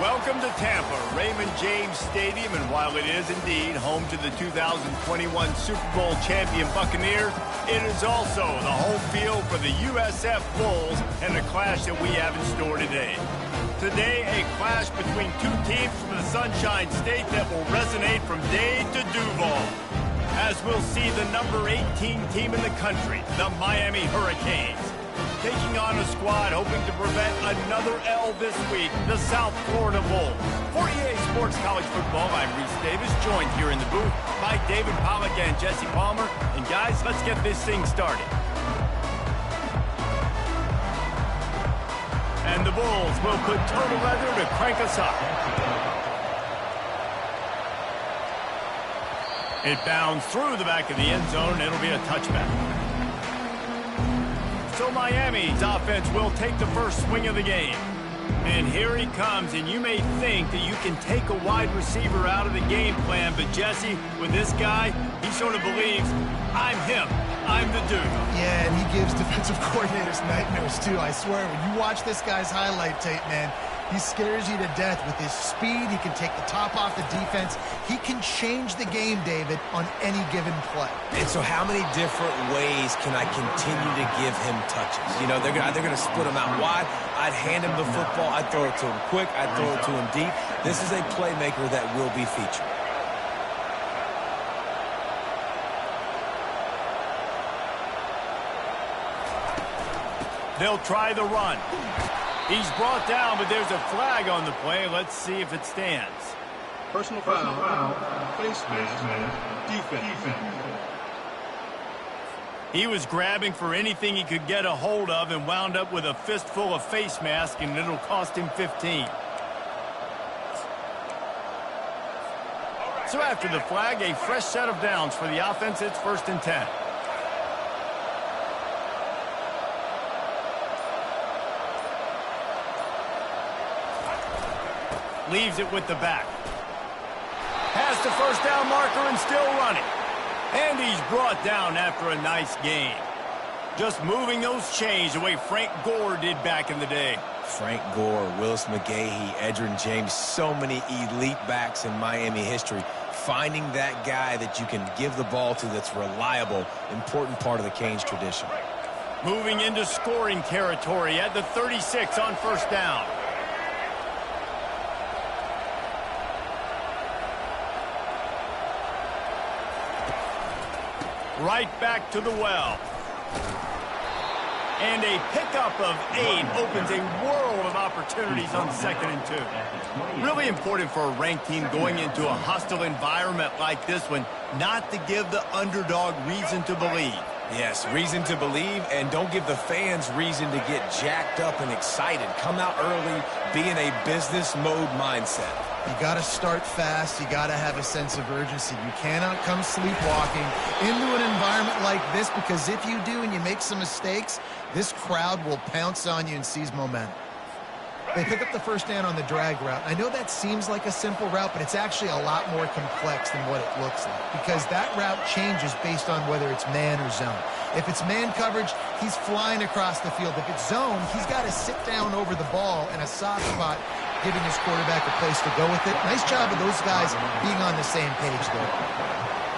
Welcome to Tampa, Raymond James Stadium, and while it is indeed home to the 2021 Super Bowl champion Buccaneers, it is also the home field for the USF Bulls and the clash that we have in store today. Today, a clash between two teams from the Sunshine State that will resonate from Dade to Duval, as we'll see the number 18 team in the country, the Miami Hurricanes, taking on a squad hoping to prevent another L this week, the South Florida Bulls. For EA Sports College Football, I'm Reese Davis, joined here in the booth by David Pollack and Jesse Palmer. And guys, let's get this thing started. And the Bulls will put total leather to crank us up. It bounds through the back of the end zone, and it'll be a touchback. So Miami's offense will take the first swing of the game. And here he comes, and you may think that you can take a wide receiver out of the game plan, but Jesse, with this guy, he sort of believes, I'm him. I'm the dude. Yeah, and he gives defensive coordinators nightmares, too. I swear, when you watch this guy's highlight tape, man, he scares you to death with his speed. He can take the top off the defense. He can change the game, David, on any given play. And so how many different ways can I continue to give him touches? You know, they're going to split him out wide. I'd hand him the football. I'd throw it to him quick. I'd throw it to him deep. This is a playmaker that will be featured. They'll try the run. He's brought down, but there's a flag on the play. Let's see if it stands. Personal foul, face mask, defense. He was grabbing for anything he could get a hold of and wound up with a fistful of face mask, and it'll cost him 15. So after the flag, a fresh set of downs for the offense. It's 1st and 10. Leaves it with the back. Past the first down marker and still running. And he's brought down after a nice gain. Just moving those chains the way Frank Gore did back in the day. Frank Gore, Willis McGahee, Edgerrin James, so many elite backs in Miami history. Finding that guy that you can give the ball to that's reliable, important part of the Canes tradition. Moving into scoring territory at the 36 on 1st down. Right back to the well. And a pickup of 8 opens a world of opportunities on 2nd and 2. Really important for a ranked team going into a hostile environment like this one, not to give the underdog reason to believe. Yes, reason to believe, and don't give the fans reason to get jacked up and excited. Come out early, be in a business mode mindset. You got to start fast. You got to have a sense of urgency. You cannot come sleepwalking into an environment like this, because if you do and you make some mistakes, this crowd will pounce on you and seize momentum. They pick up the first down on the drag route. I know that seems like a simple route, but it's actually a lot more complex than what it looks like, because that route changes based on whether it's man or zone. If it's man coverage, he's flying across the field. If it's zone, he's got to sit down over the ball in a soft spot, giving his quarterback a place to go with it. Nice job of those guys being on the same page there.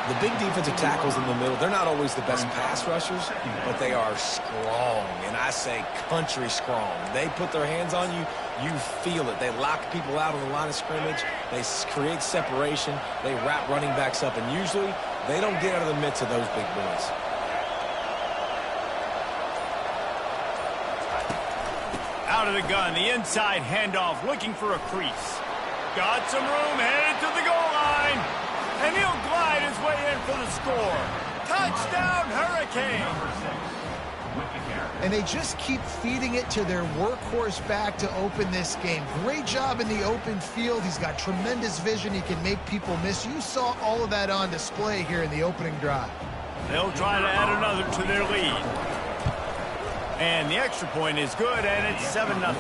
The big defensive tackles in the middle, they're not always the best pass rushers, but they are strong, and I say country strong. They put their hands on you, you feel it. They lock people out on the line of scrimmage. They create separation. They wrap running backs up, and usually they don't get out of the midst of those big boys. Out of the gun, the inside handoff, looking for a crease. Got some room, headed to the goal line. And he'll glide his way in for the score. Touchdown, Hurricanes! And they just keep feeding it to their workhorse back to open this game. Great job in the open field. He's got tremendous vision. He can make people miss. You saw all of that on display here in the opening drive. They'll try to add another to their lead. And the extra point is good, and it's 7-0.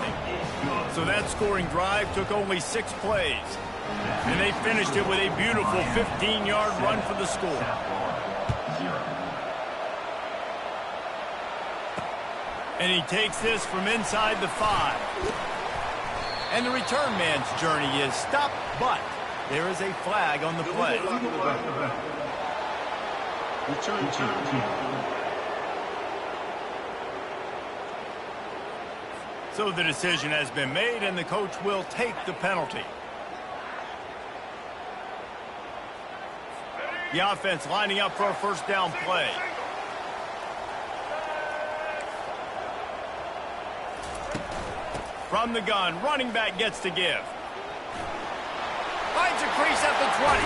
So that scoring drive took only 6 plays. And they finished it with a beautiful 15-yard run for the score. And he takes this from inside the 5. And the return man's journey is stopped, but there is a flag on the play. Return team. So the decision has been made, and the coach will take the penalty. The offense lining up for a first down play. From the gun, running back gets to give. Finds a crease at the 20.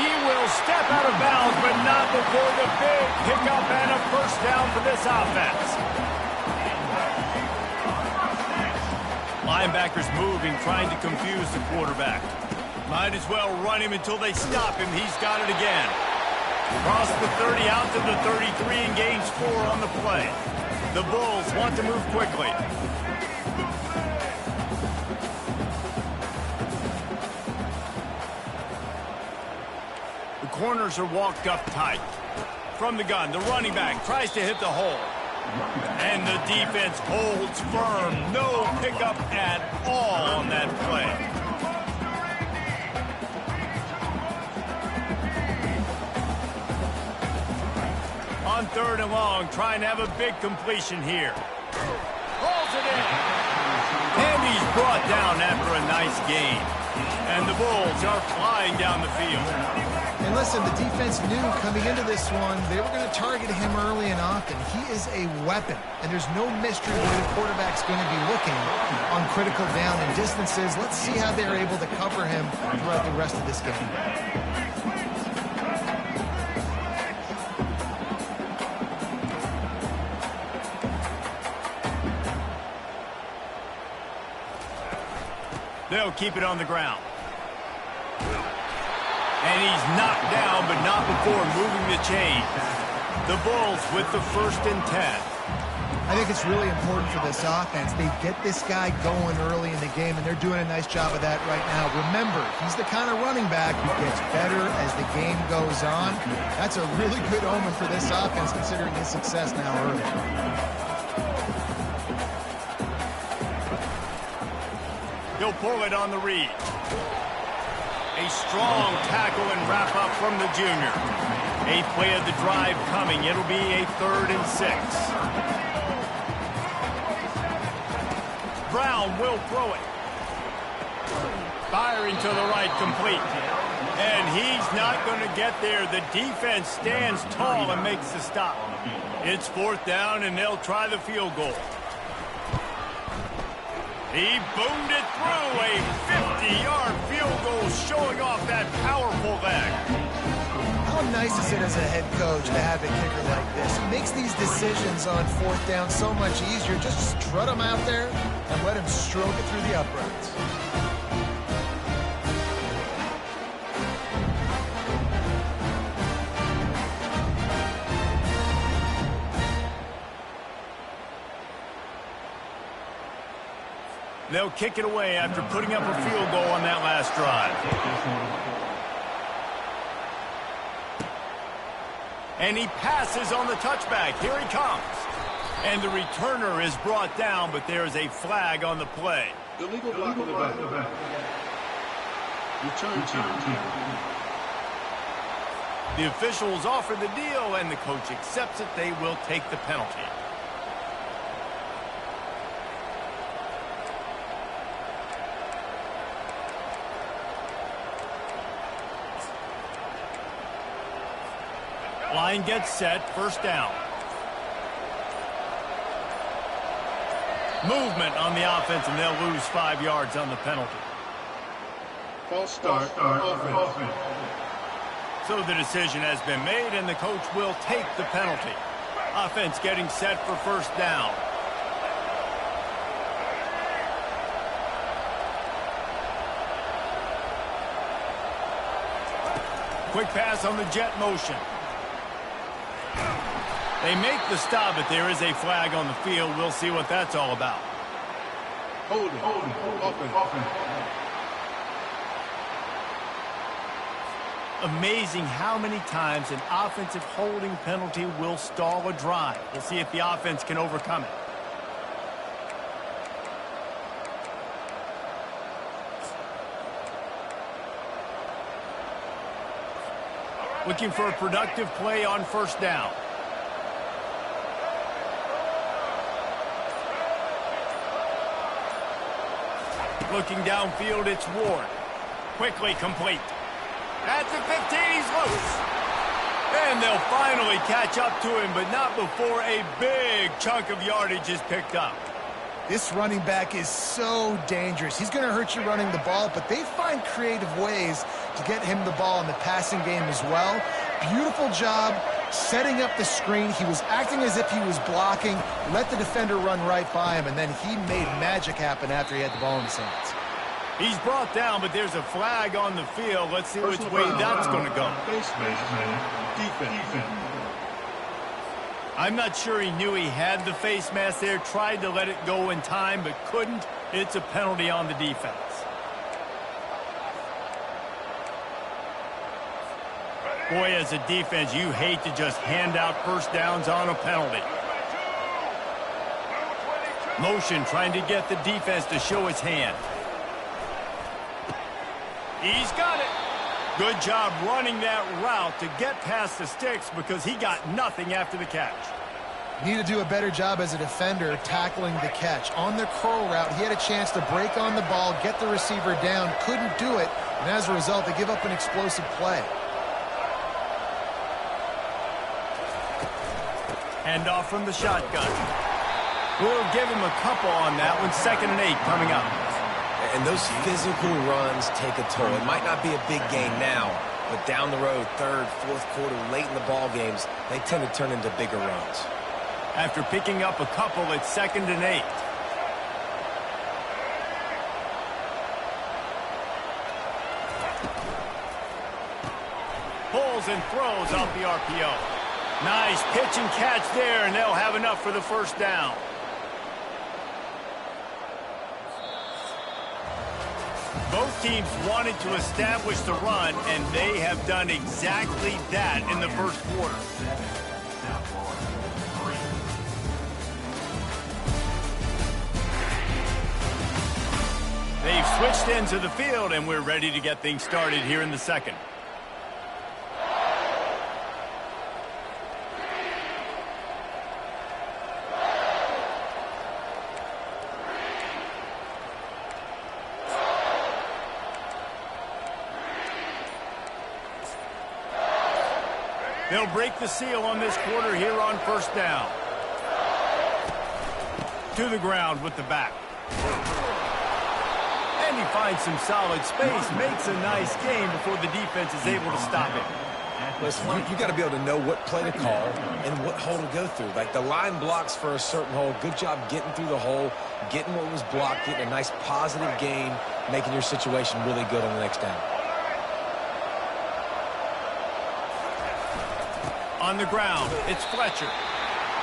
He will step out of bounds, but not before the big pickup and a first down for this offense. Linebackers moving, trying to confuse the quarterback. Might as well run him until they stop him. He's got it again. Across the 30, out to the 33, and gains 4 on the play. The Bulls want to move quickly. The corners are walked up tight. From the gun, the running back tries to hit the hole. And the defense holds firm. No pickup at all on that play. On 3rd and long, trying to have a big completion here. Rolls it in. And he's brought down after a nice gain. And the Bulls are flying down the field. And listen, the defense knew coming into this one, they were going to target him early and often. He is a weapon, and there's no mystery where the quarterback's going to be looking on critical down and distances. Let's see how they're able to cover him throughout the rest of this game. They'll keep it on the ground. And he's knocked down, but not before moving the chain. The Bulls with the 1st and 10. I think it's really important for this offense. They get this guy going early in the game, and they're doing a nice job of that right now. Remember, he's the kind of running back who gets better as the game goes on. That's a really good omen for this offense, considering his success now early. He'll pull it on the read. A strong tackle and wrap up from the junior. 8th play of the drive coming. It'll be a 3rd and 6. Brown will throw it. Firing to the right, complete. And he's not going to get there. The defense stands tall and makes the stop. It's 4th down, and they'll try the field goal. He boomed it through. A 50-yard field goal, showing off that powerful leg. How nice is it as a head coach to have a kicker like this? He makes these decisions on 4th down so much easier. Just strut him out there and let him stroke it through the uprights. They'll kick it away after putting up a field goal on that last drive. And he passes on the touchback. Here he comes. And the returner is brought down, but there is a flag on the play. Illegal block on the back. Return team. The officials offer the deal, and the coach accepts it. They will take the penalty. Line gets set, 1st down. Movement on the offense, and they'll lose 5 yards on the penalty. False start, offense. So the decision has been made, and the coach will take the penalty. Offense getting set for 1st down. Quick pass on the jet motion. They make the stop, but there is a flag on the field. We'll see what that's all about. Hold it. Offense. Amazing how many times an offensive holding penalty will stall a drive. We'll see if the offense can overcome it. Looking for a productive play on first down. Looking downfield, it's Ward. Quickly complete. At the 15, he's loose. And they'll finally catch up to him, but not before a big chunk of yardage is picked up. This running back is so dangerous. He's going to hurt you running the ball, but they find creative ways to get him the ball in the passing game as well. Beautiful job setting up the screen. He was acting as if he was blocking, let the defender run right by him, and then he made magic happen after he had the ball in his hands. He's brought down, but there's a flag on the field. Let's see which way that's going to go. Defense. I'm not sure he knew he had the face mask there, tried to let it go in time, but couldn't. It's a penalty on the defense. Boy, as a defense, you hate to just hand out first downs on a penalty. Motion trying to get the defense to show his hand. He's got it. Good job running that route to get past the sticks because he got nothing after the catch. Need to do a better job as a defender tackling the catch. On the curl route, he had a chance to break on the ball, get the receiver down, couldn't do it, and as a result, they give up an explosive play. Handoff from the shotgun. We'll give him a couple on that one. 2nd and 8 coming up. And those physical runs take a toll. It might not be a big game now, but down the road, 3rd, 4th quarter, late in the ball games, they tend to turn into bigger runs. After picking up a couple, it's 2nd and 8. Pulls and throws off the RPO. Nice pitch and catch there, and they'll have enough for the first down. Both teams wanted to establish the run, and they have done exactly that in the first quarter. They've switched ends of the field, and we're ready to get things started here in the second. They'll break the seal on this quarter here on first down. To the ground with the back. And he finds some solid space, makes a nice game before the defense is able to stop him. Listen, you got to be able to know what play to call and what hole to go through. Like the line blocks for a certain hole. Good job getting through the hole, getting what was blocked, getting a nice positive gain, making your situation really good on the next down. On the ground, it's Fletcher.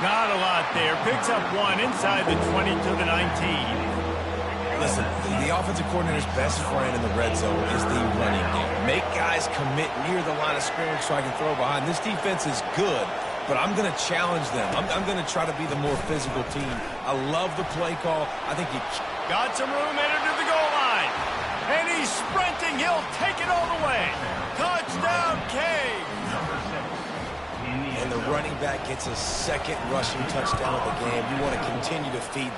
Not a lot there. Picks up one inside the 20 to the 19. Listen, the offensive coordinator's best friend in the red zone is the running game. Make guys commit near the line of scrimmage so I can throw behind. This defense is good, but I'm going to challenge them. I'm going to try to be the more physical team. I love the play call. I think you got some room headed to the goal line. And he's sprinting. He'll take it all the way. Touchdown, Cave. And the running back gets his 2nd rushing touchdown of the game. You want to continue to feed.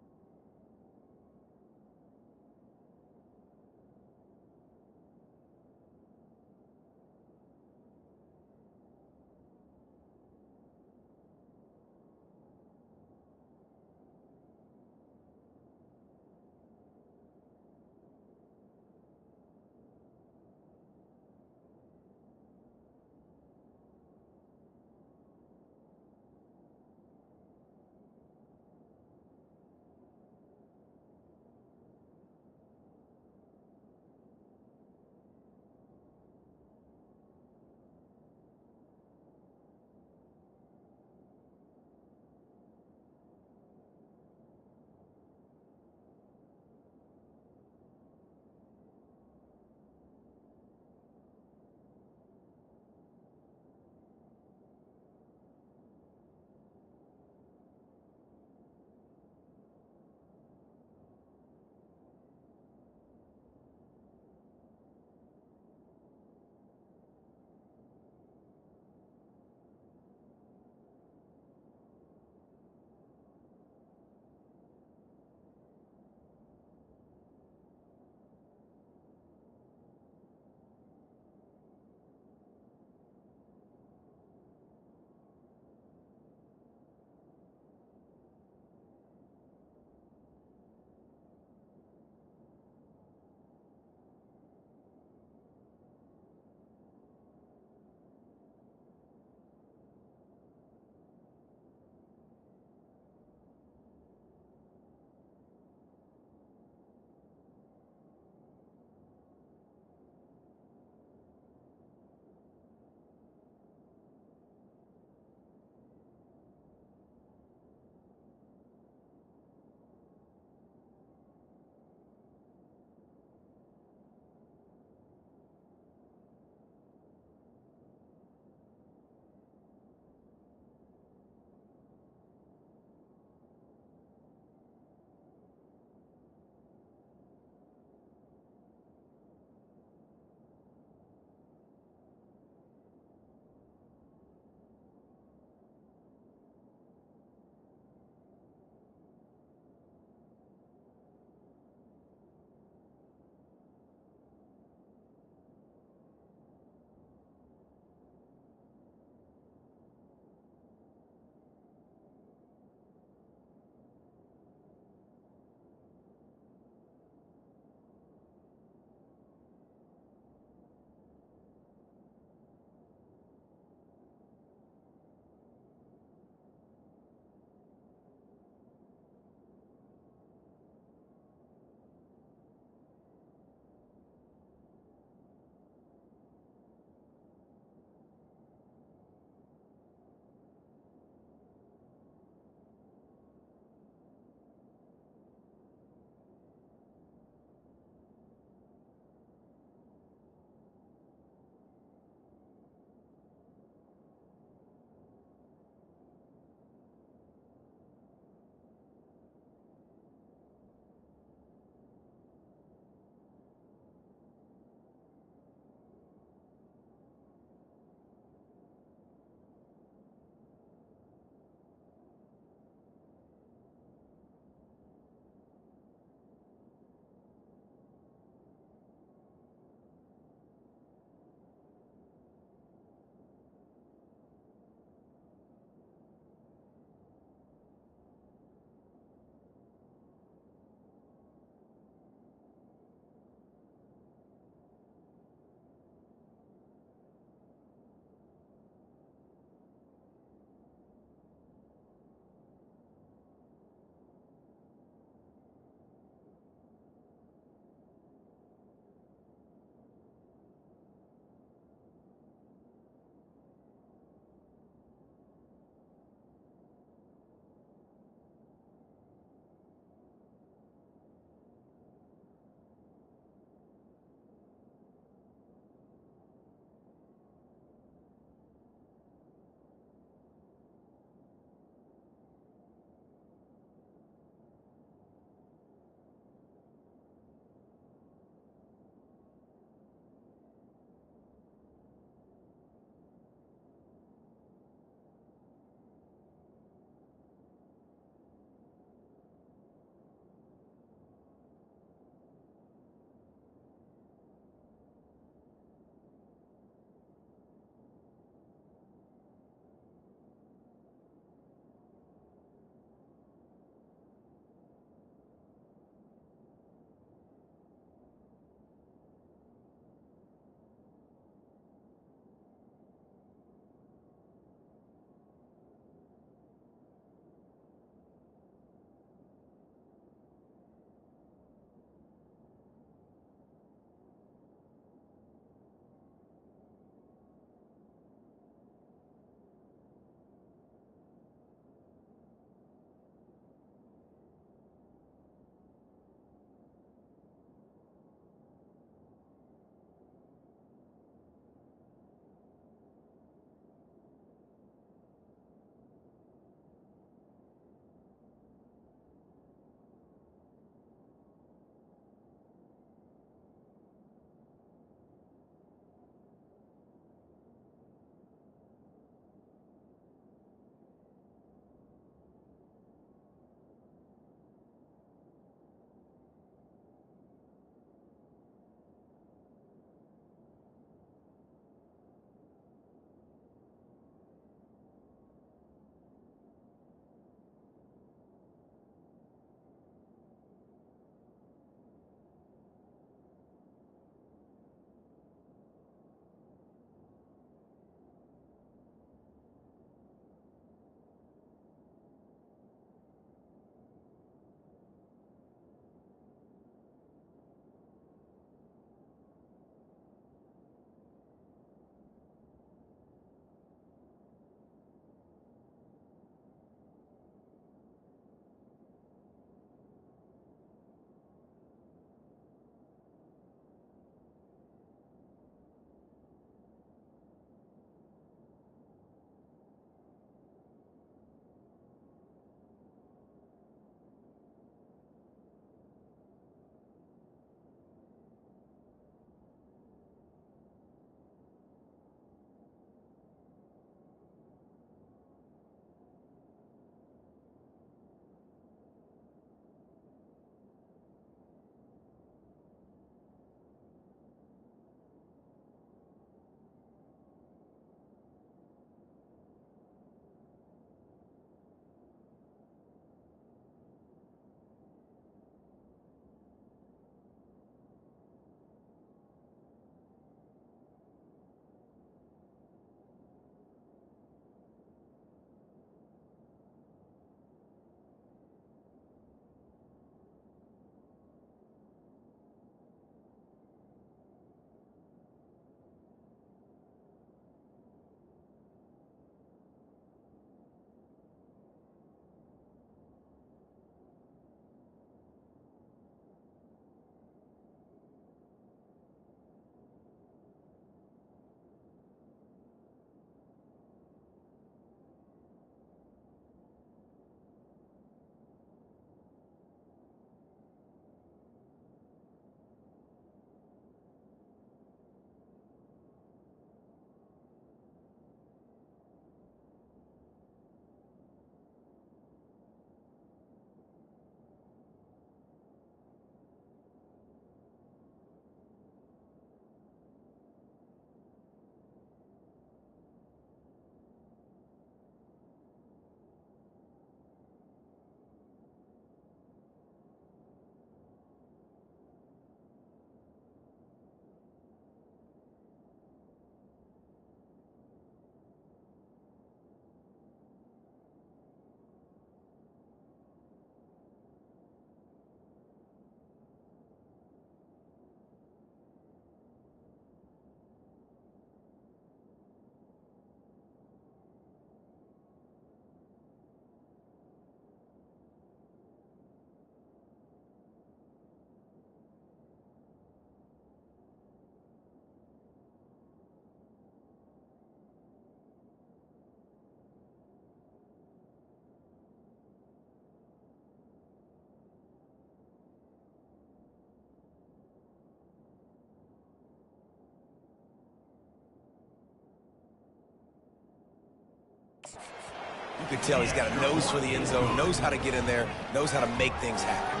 You can tell he's got a nose for the end zone, knows how to get in there, knows how to make things happen.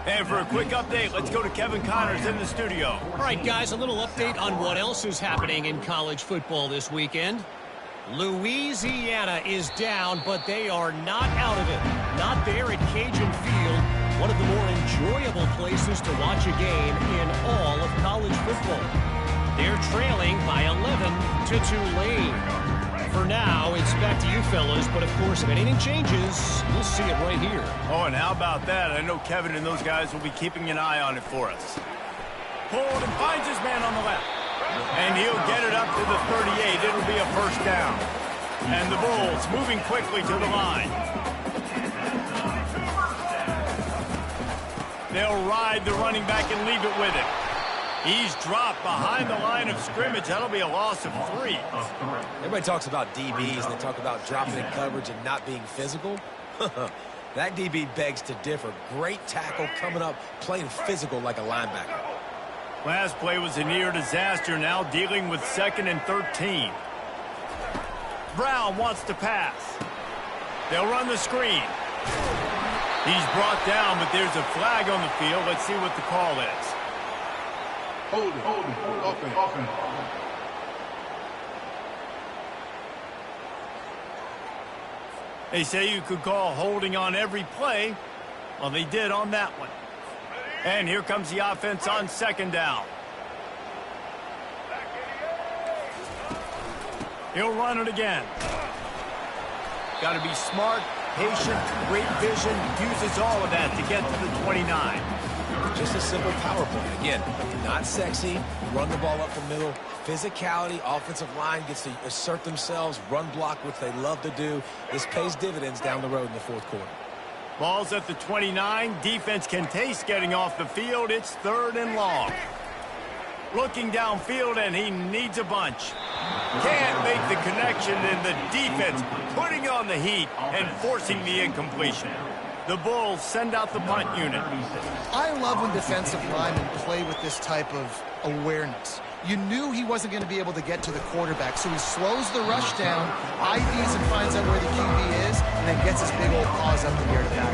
And for a quick update, let's go to Kevin Connors in the studio. All right, guys, a little update on what else is happening in college football this weekend. Louisiana is down, but they are not out of it. Not there at Cajun Field, one of the more enjoyable places to watch a game in all of college football. They're trailing by 11 to Tulane. For now, it's back to you fellas, but of course, if anything changes, we'll see it right here. Oh, and how about that? I know Kevin and those guys will be keeping an eye on it for us. Hold and finds his man on the left. And he'll get it up to the 38. It'll be a first down. And the Bulls moving quickly to the line. They'll ride the running back and leave it with him. He's dropped behind the line of scrimmage. That'll be a loss of 3. Everybody talks about DBs, and they talk about dropping in coverage and not being physical. That DB begs to differ. Great tackle coming up, playing physical like a linebacker. Last play was a near disaster, now dealing with 2nd and 13. Brown wants to pass. They'll run the screen. He's brought down, but there's a flag on the field. Let's see what the call is. Hold it. Offense. They say you could call holding on every play. Well, they did on that one. And here comes the offense on 2nd down. He'll run it again. Got to be smart, patient, great vision. Uses all of that to get to the 29. Just a simple power play. Again, not sexy, run the ball up the middle. Physicality, offensive line gets to assert themselves, run block, which they love to do. This pays dividends down the road in the 4th quarter. Ball's at the 29. Defense can taste getting off the field. It's 3rd and long. Looking downfield, and he needs a bunch. Can't make the connection, and the defense putting on the heat and forcing the incompletion. The Bulls send out the punt unit. I love when defensive linemen play with this type of awareness. You knew he wasn't going to be able to get to the quarterback, so he slows the rush down, IDs and finds out where the QB is, and then gets his big old paws up in the air to back.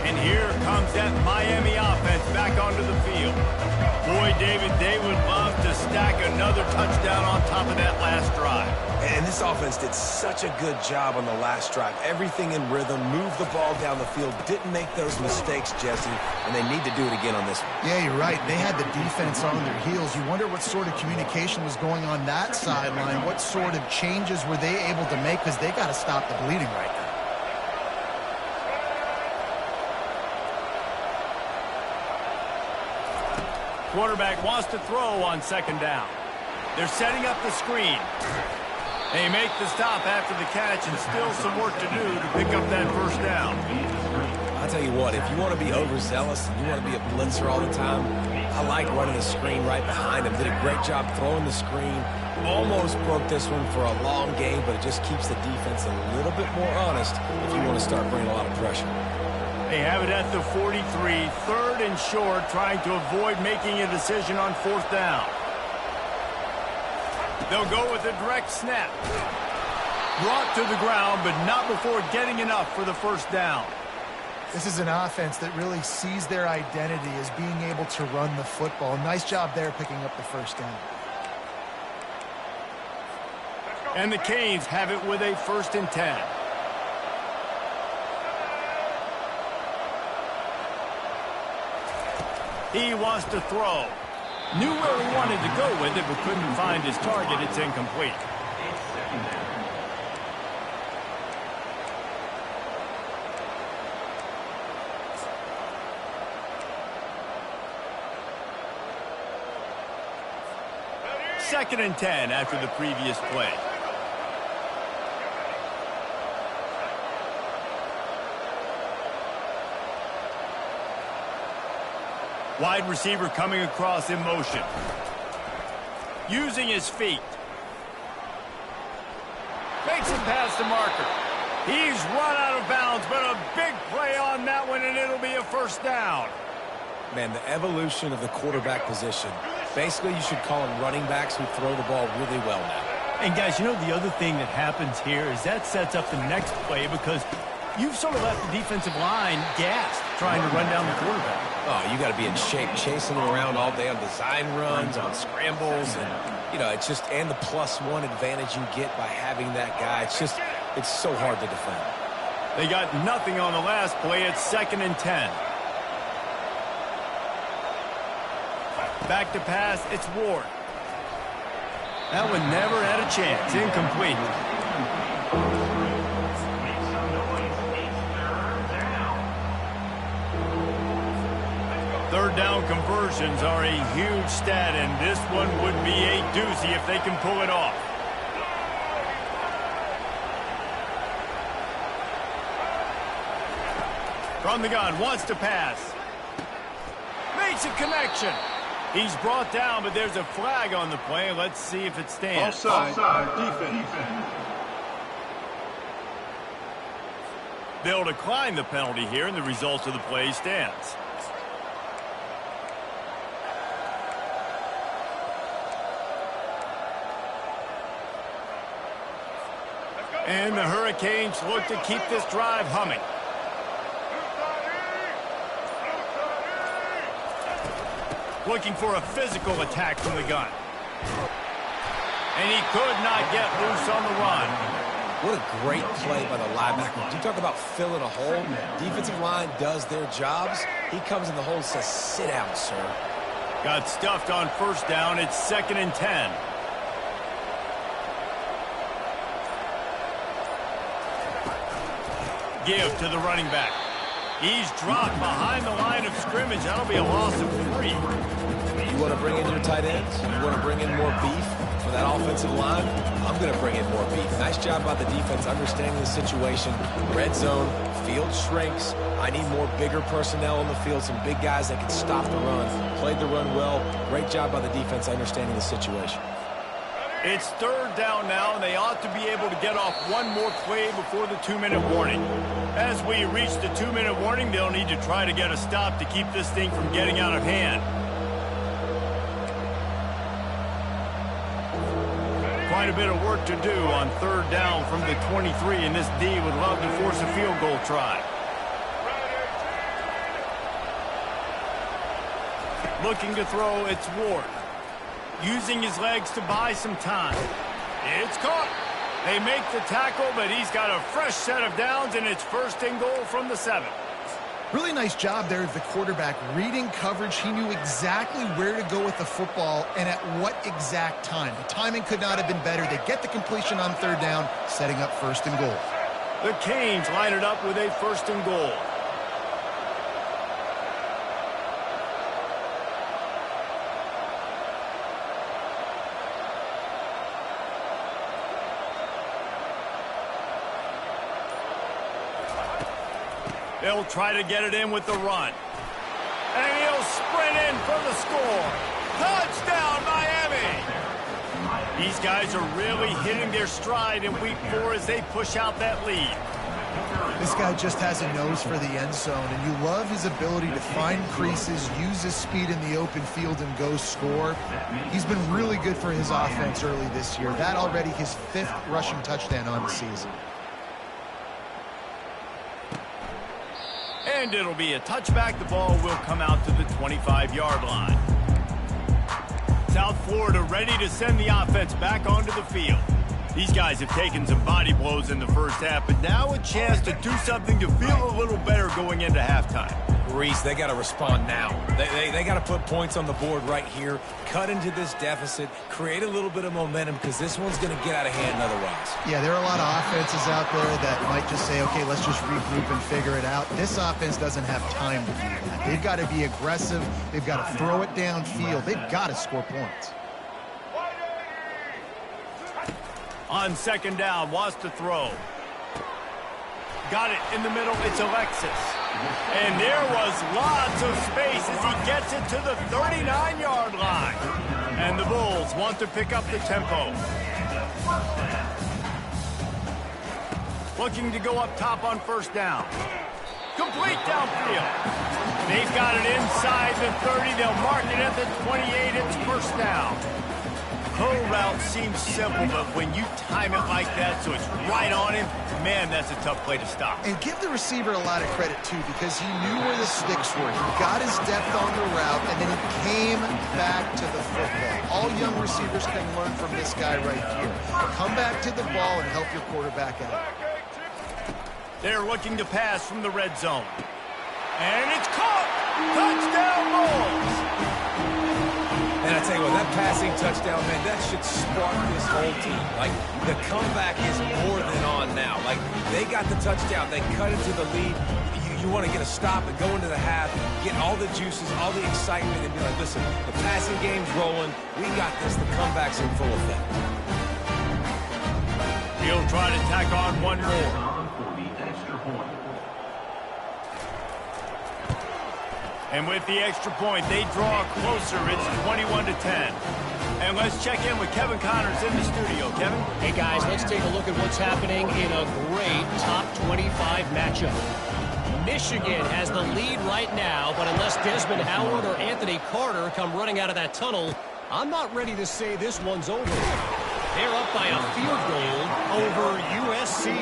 And here comes that Miami offense back onto the field. Boy, David, they would love to stack another touchdown on top of that last drive. And this offense did such a good job on the last drive. Everything in rhythm, moved the ball down the field, didn't make those mistakes, Jesse, and they need to do it again on this one. Yeah, you're right. They had the defense on their heels. You wonder what sort of communication was going on that sideline. What sort of changes were they able to make, because they got to stop the bleeding right now. Quarterback wants to throw on 2nd down. They're setting up the screen. They make the stop after the catch, and still some work to do to pick up that first down. I'll tell you what, if you want to be overzealous and you want to be a blitzer all the time, I like running the screen right behind him. Did a great job throwing the screen. Almost broke this one for a long game, but it just keeps the defense a little bit more honest if you want to start bringing a lot of pressure. They have it at the 43, 3rd and short, trying to avoid making a decision on 4th down. They'll go with a direct snap. Brought to the ground, but not before getting enough for the first down. This is an offense that really sees their identity as being able to run the football. Nice job there picking up the first down. And the Canes have it with a 1st and 10. He wants to throw. Knew where he wanted to go with it, but couldn't find his target. It's incomplete. Second and 10 after the previous play. Wide receiver coming across in motion. Using his feet. Makes it past the marker. He's run out of bounds, but a big play on that one, and it'll be a first down. Man, the evolution of the quarterback position. Basically, you should call them running backs who throw the ball really well now. And, guys, you know the other thing that happens here is that sets up the next play because you've sort of left the defensive line gassed trying to run down the quarterback. Oh, you got to be in shape, chasing him around all day on design runs, on scrambles, and, you know, it's just, and the +1 advantage you get by having that guy. It's so hard to defend. They got nothing on the last play. It's 2nd and 10. Back to pass, it's Ward. That one never had a chance. Incomplete. Third down conversions are a huge stat, and this one would be a doozy if they can pull it off. From the gun, wants to pass. Makes a connection. He's brought down, but there's a flag on the play. Let's see if it stands. Offside. Defense. They'll decline the penalty here, and the result of the play stands. And the Hurricanes look to keep this drive humming. Looking for a physical attack from the gun. And he could not get loose on the run. What a great play by the linebacker. You talk about filling a hole. Defensive line does their jobs. He comes in the hole and says, sit down, sir. Got stuffed on first down. It's 2nd and 10. Give to the running back. He's dropped behind the line of scrimmage. That'll be a loss of 3. You want to bring in your tight ends? You want to bring in more beef for that offensive line? I'm going to bring in more beef. Nice job by the defense understanding the situation. Red zone, field shrinks. I need more bigger personnel on the field, some big guys that can stop the run. Played the run well. Great job by the defense understanding the situation. It's 3rd down now, and they ought to be able to get off one more play before the 2-minute warning. As we reach the 2-minute warning, they'll need to try to get a stop to keep this thing from getting out of hand. Quite a bit of work to do on 3rd down from the 23, and this D would love to force a field goal try. Looking to throw, it's Ward. Using his legs to buy some time. It's caught. They make the tackle, but he's got a fresh set of downs, and it's 1st and goal from the 7. Really nice job there of the quarterback. Reading coverage, he knew exactly where to go with the football and at what exact time. The timing could not have been better. They get the completion on 3rd down, setting up 1st and goal. The Canes line it up with a 1st and goal. They'll try to get it in with the run. And he'll sprint in for the score. Touchdown, Miami! These guys are really hitting their stride in week 4 as they push out that lead. This guy just has a nose for the end zone, and you love his ability to find creases, use his speed in the open field, and go score. He's been really good for his offense early this year. That already his 5th rushing touchdown on the season. And it'll be a touchback. The ball will come out to the 25-yard line. South Florida ready to send the offense back onto the field. These guys have taken some body blows in the first half, but now a chance to do something to feel a little better going into halftime. Reese, they got to respond now. They got to put points on the board right here, cut into this deficit, create a little bit of momentum because this one's going to get out of hand otherwise. Yeah, there are a lot of offenses out there that might just say, okay, let's just regroup and figure it out. This offense doesn't have time to do that. They've got to be aggressive. They've got to throw it downfield. They've got to score points. On 2nd down, wants to throw. Got it in the middle. It's Alexis. And there was lots of space as he gets it to the 39-yard line. And the Bulls want to pick up the tempo. Looking to go up top on 1st down. Complete downfield. They've got it inside the 30. They'll mark it at the 28. It's 1st down. curl route seems simple, but when you time it like that so it's right on him, man, that's a tough play to stop. And give the receiver a lot of credit, too, because he knew where the sticks were. He got his depth on the route, and then he came back to the football. All young receivers can learn from this guy right here. Come back to the ball and help your quarterback out. They're looking to pass from the red zone. And it's caught! Touchdown Bulls! And I tell you what, that passing touchdown, man, that should spark this whole team. Like, the comeback is more than on now. Like, they got the touchdown. They cut into the lead. You want to get a stop and go into the half, get all the juices, all the excitement, and be like, listen, the passing game's rolling. We got this. The comeback's in full effect. He'll try to tack on one more. And with the extra point, they draw closer. It's 21-10. And let's check in with Kevin Connors in the studio. Kevin? Hey, guys, let's take a look at what's happening in a great top 25 matchup. Michigan has the lead right now, but unless Desmond Howard or Anthony Carter come running out of that tunnel, I'm not ready to say this one's over. They're up by a field goal over USC.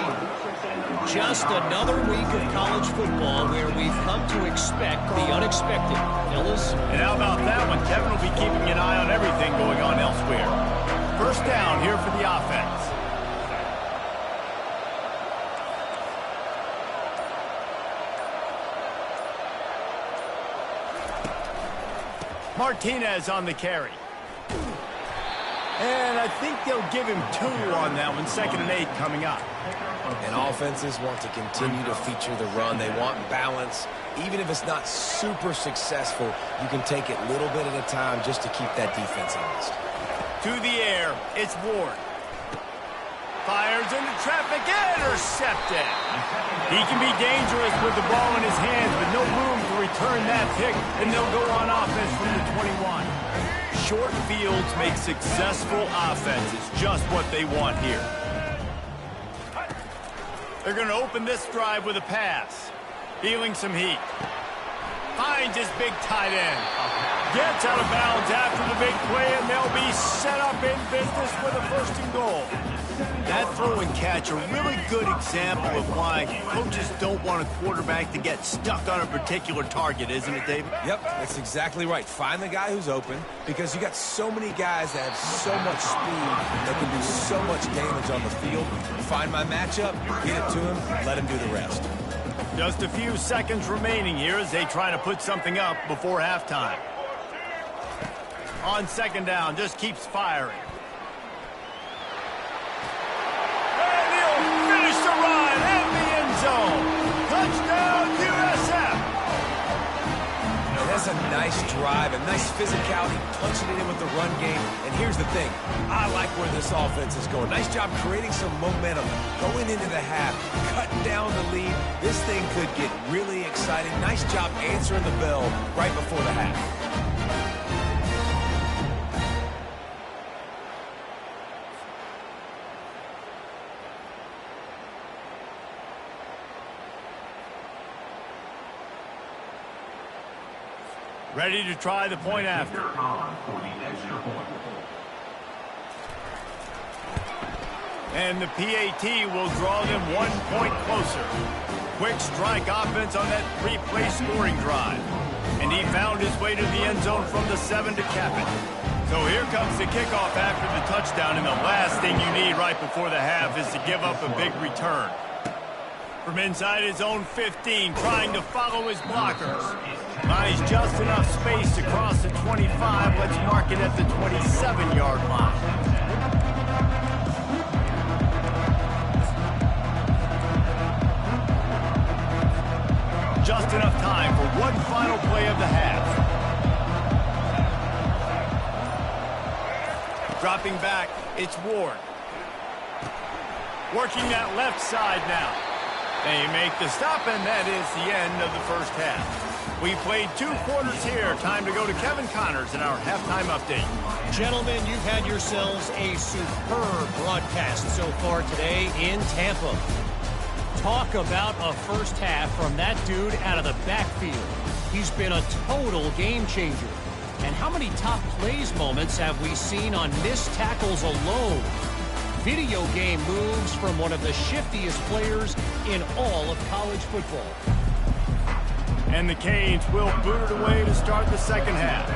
Just another week of college football where we've come to expect the unexpected. Ellis? And how about that one? Kevin will be keeping an eye on everything going on elsewhere. First down here for the offense. Martinez on the carry. And I think they'll give him 2 on that one. 2nd and 8 coming up. And offenses want to continue to feature the run. They want balance. Even if it's not super successful, you can take it little bit at a time just to keep that defense honest. To the air, it's Ward. Fires into traffic, intercepted. He can be dangerous with the ball in his hands, but no room to return that pick, and they'll go on offense from the 21. Short fields make successful offenses, just what they want here. They're going to open this drive with a pass. Feeling some heat. Finds his big tight end. Gets out of bounds after the big play, and they'll be set up in business with a 1st and goal. That throw and catch, a really good example of why coaches don't want a quarterback to get stuck on a particular target, isn't it, David? Yep, that's exactly right. Find the guy who's open, because you got so many guys that have so much speed that can do so much damage on the field. Find my matchup, get it to him, let him do the rest. Just a few seconds remaining here as they try to put something up before halftime. On 2nd down, just keeps firing. And he'll finish the run in the end zone. Touchdown, USF! That's a nice drive, a nice physicality, punching it in with the run game. And here's the thing. I like where this offense is going. Nice job creating some momentum, going into the half, cutting down the lead. This thing could get really exciting. Nice job answering the bell right before the half. Ready to try the point after. And the PAT will draw them 1 point closer. Quick strike offense on that 3-play scoring drive. And he found his way to the end zone from the 7 to cap it. So here comes the kickoff after the touchdown, and the last thing you need right before the half is to give up a big return. From inside his own 15, trying to follow his blockers. Finds just enough space to cross the 25. Let's mark it at the 27-yard line. Just enough time for one final play of the half. Dropping back, it's Ward. Working that left side now. They make the stop, and that is the end of the first half. We played 2 quarters here. Time to go to Kevin Connors in our halftime update. Gentlemen, you've had yourselves a superb broadcast so far today in Tampa. Talk about a first half from that dude out of the backfield. He's been a total game changer. And how many top plays moments have we seen on missed tackles alone? Video game moves from one of the shiftiest players in all of college football. And the Canes will boot it away to start the second half.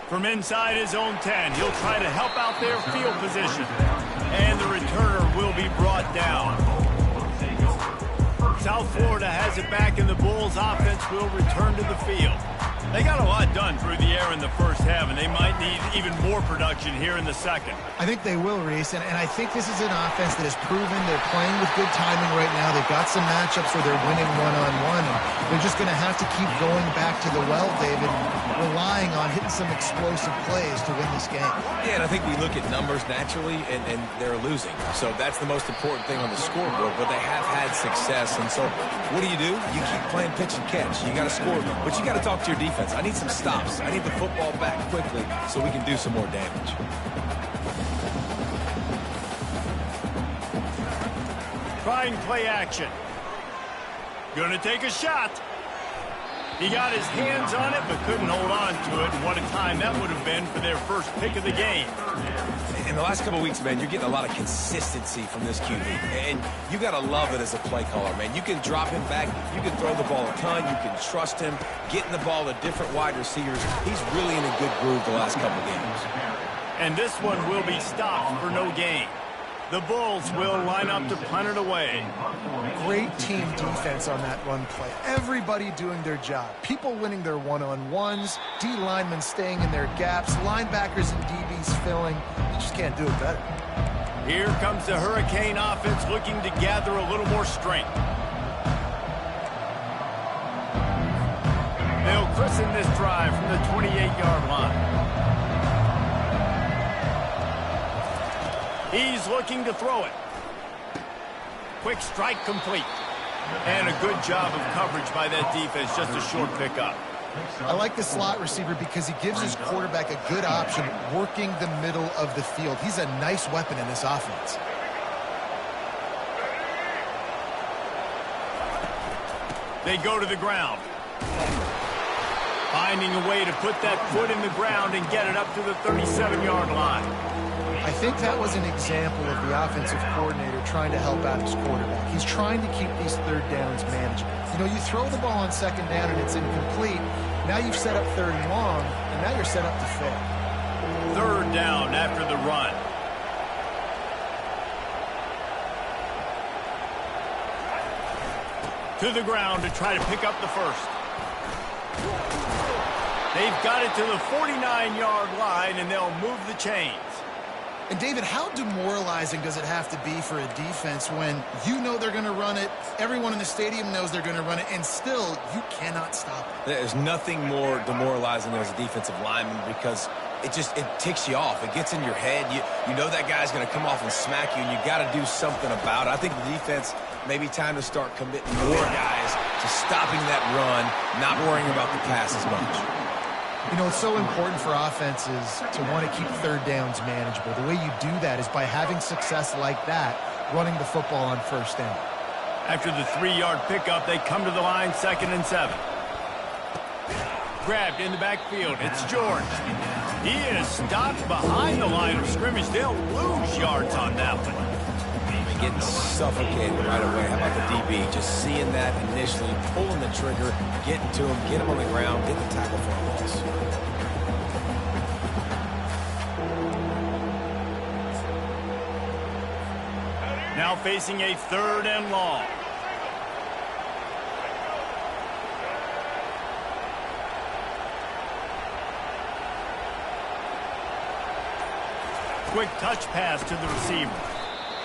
From inside his own 10, he'll try to help out their field position. And the returner will be brought down. South Florida has it back, and the Bulls offense will return to the field. They got a lot done through the air in the first half, and they might need even more production here in the second. I think they will, Reese, and I think this is an offense that has proven they're playing with good timing right now. They've got some matchups where they're winning one-on-one, and they're just going to have to keep going back to the well, David, relying on hitting some explosive plays to win this game. Yeah, and I think we look at numbers naturally, and they're losing. So that's the most important thing on the scoreboard, but they have had success. And so what do? You keep playing pitch and catch. You got to score, but you got to talk to your defense. I need some stops. I need the football back quickly so we can do some more damage. Trying play action. Gonna take a shot. He got his hands on it, but couldn't hold on to it. And what a time that would have been for their first pick of the game. In the last couple of weeks, man, you're getting a lot of consistency from this QB. And you got to love it as a play caller, man. You can drop him back. You can throw the ball a ton. You can trust him, getting the ball to different wide receivers. He's really in a good groove the last couple of games. And this one will be stopped for no gain. The Bulls will line up to punt it away. Great team defense on that run play. Everybody doing their job. People winning their one-on-ones, D linemen staying in their gaps, linebackers and DBs filling. You just can't do it better. Here comes the Hurricane offense looking to gather a little more strength. They'll christen this drive from the 28-yard line. He's looking to throw it. Quick strike complete. And a good job of coverage by that defense, just a short pickup. I like the slot receiver because he gives his quarterback a good option working the middle of the field. He's a nice weapon in this offense. They go to the ground. Finding a way to put that foot in the ground and get it up to the 37-yard line. I think that was an example of the offensive coordinator trying to help out his quarterback. He's trying to keep these third downs manageable. You know, you throw the ball on second down and it's incomplete. Now you've set up third and long, and now you're set up to fail. Third down after the run. To the ground to try to pick up the first. They've got it to the 49-yard line, and they'll move the chains. And, David, how demoralizing does it have to be for a defense when you know they're going to run it, everyone in the stadium knows they're going to run it, and still you cannot stop it? There's nothing more demoralizing as a defensive lineman because it ticks you off. It gets in your head. You know that guy's going to come off and smack you, and you got to do something about it. I think the defense maybe time to start committing more guys to stopping that run, not worrying about the pass as much. You know, it's so important for offenses to want to keep third downs manageable. The way you do that is by having success like that, running the football on first down. After the 3-yard pickup, they come to the line, 2nd and 7. Grabbed in the backfield. It's George. He is stopped behind the line of scrimmage. They'll lose yards on that one. Getting suffocated right away. How about the DB? Just seeing that initially, pulling the trigger, getting to him, get him on the ground, get the tackle for a loss. Now facing a 3rd and long. Quick touch pass to the receiver.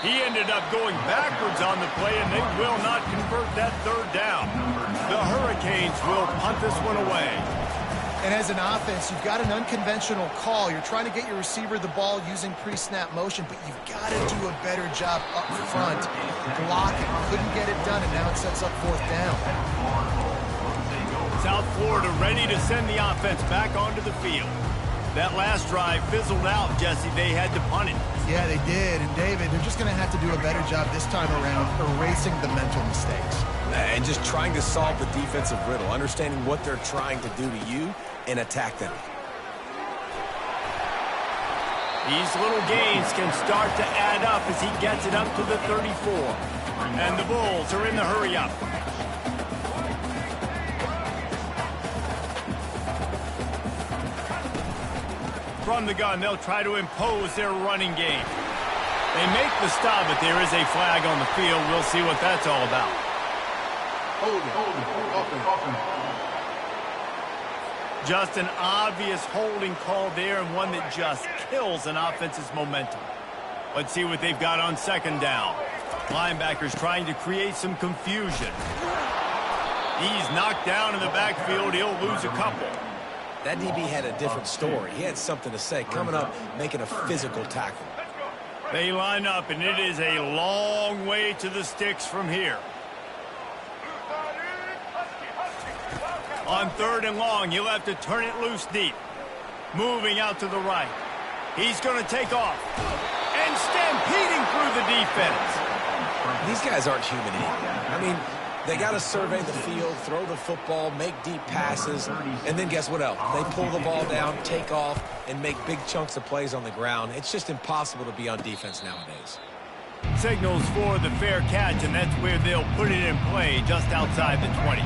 He ended up going backwards on the play, and they will not convert that 3rd down. The Hurricanes will punt this one away. And as an offense, you've got an unconventional call. You're trying to get your receiver the ball using pre-snap motion, but you've got to do a better job up front blocking. Couldn't get it done, and now it sets up 4th down. South Florida ready to send the offense back onto the field. That last drive fizzled out, Jesse. They had to punt it. Yeah, they did. And, David, they're just going to have to do a better job this time around erasing the mental mistakes. Yeah, and just trying to solve the defensive riddle, understanding what they're trying to do to you and attack them. These little gains can start to add up as he gets it up to the 34. And the Bulls are in the hurry up. From the gun, they'll try to impose their running game. They make the stop, but there is a flag on the field. We'll see what that's all about. Hold it. Just an obvious holding call there, and one that just kills an offense's momentum. Let's see what they've got on second down. Linebackers trying to create some confusion. He's knocked down in the backfield. He'll lose a couple. That DB had a different story. He had something to say, coming up, making a physical tackle. They line up, and it is a long way to the sticks from here. On third and long, he'll have to turn it loose deep. Moving out to the right. He's going to take off. And stampeding through the defense. These guys aren't human either. I mean, they got to survey the field, throw the football, make deep passes, and then guess what else? They pull the ball down, take off, and make big chunks of plays on the ground. It's just impossible to be on defense nowadays. Signals for the fair catch, and that's where they'll put it in play, just outside the 20.